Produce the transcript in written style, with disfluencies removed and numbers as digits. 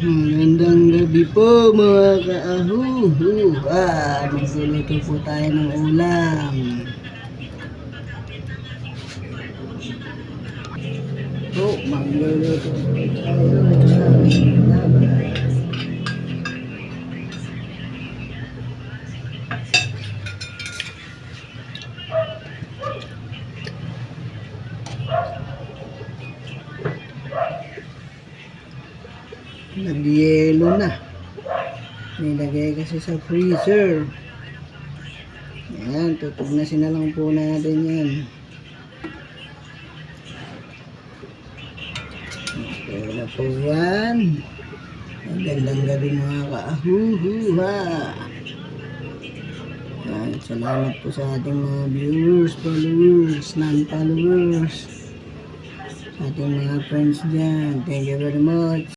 Magandang gabi po mga kaahuhu. Magluluto po tayo ng ulam. Magluluto po tayo ng ulam. Nagyelo na. Nilagay kasi sa freezer. Ayan, tutugnasin na lang po natin yan. Okay na po yan. Magandang gabi mga kaahuhuha. Ayan, salamat po sa ating mga viewers, followers, non-followers, sa ating mga friends dyan. Thank you very much.